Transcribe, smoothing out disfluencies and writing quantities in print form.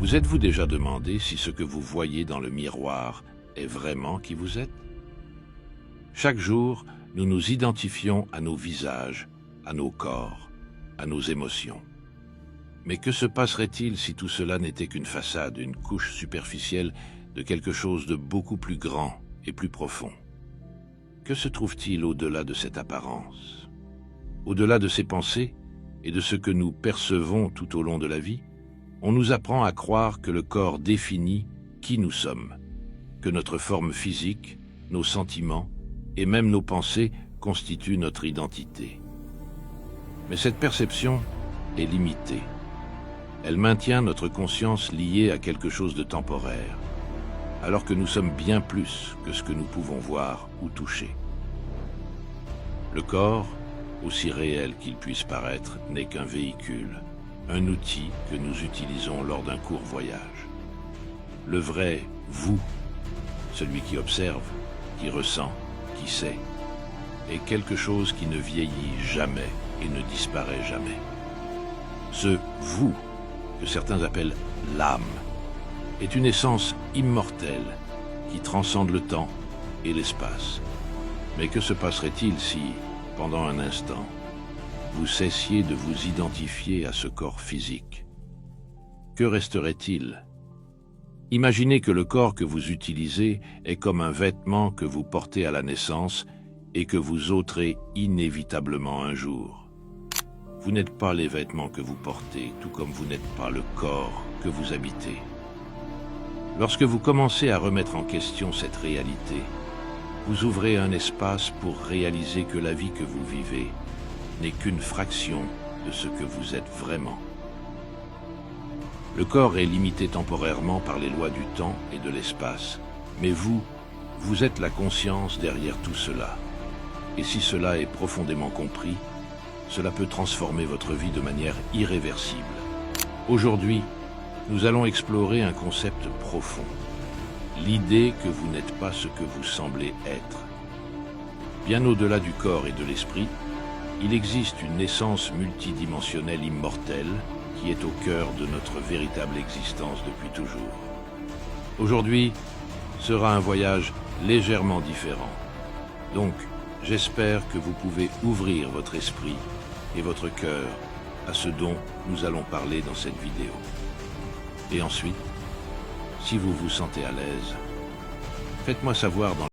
Vous êtes-vous déjà demandé si ce que vous voyez dans le miroir est vraiment qui vous êtes? Chaque jour, nous nous identifions à nos visages, à nos corps, à nos émotions. Mais que se passerait-il si tout cela n'était qu'une façade, une couche superficielle de quelque chose de beaucoup plus grand et plus profond? Que se trouve-t-il au-delà de cette apparence? Au-delà de ces pensées et de ce que nous percevons tout au long de la vie, on nous apprend à croire que le corps définit qui nous sommes, que notre forme physique, nos sentiments et même nos pensées constituent notre identité. Mais cette perception est limitée. Elle maintient notre conscience liée à quelque chose de temporaire, alors que nous sommes bien plus que ce que nous pouvons voir ou toucher. Le corps, aussi réel qu'il puisse paraître, n'est qu'un véhicule, un outil que nous utilisons lors d'un court voyage. Le vrai « vous », celui qui observe, qui ressent, qui sait, est quelque chose qui ne vieillit jamais et ne disparaît jamais. Ce « vous », que certains appellent l'âme, est une essence immortelle qui transcende le temps et l'espace. Mais que se passerait-il si, pendant un instant, vous cessiez de vous identifier à ce corps physique? Que resterait-il? Imaginez que le corps que vous utilisez est comme un vêtement que vous portez à la naissance et que vous ôterez inévitablement un jour. Vous n'êtes pas les vêtements que vous portez, tout comme vous n'êtes pas le corps que vous habitez. Lorsque vous commencez à remettre en question cette réalité, vous ouvrez un espace pour réaliser que la vie que vous vivez n'est qu'une fraction de ce que vous êtes vraiment. Le corps est limité temporairement par les lois du temps et de l'espace, mais vous êtes la conscience derrière tout cela. Et si cela est profondément compris, cela peut transformer votre vie de manière irréversible. Aujourd'hui, nous allons explorer un concept profond. L'idée que vous n'êtes pas ce que vous semblez être. Bien au-delà du corps et de l'esprit, il existe une essence multidimensionnelle immortelle qui est au cœur de notre véritable existence depuis toujours. Aujourd'hui sera un voyage légèrement différent. Donc, j'espère que vous pouvez ouvrir votre esprit et votre cœur à ce dont nous allons parler dans cette vidéo. Et ensuite, si vous vous sentez à l'aise, faites-moi savoir dans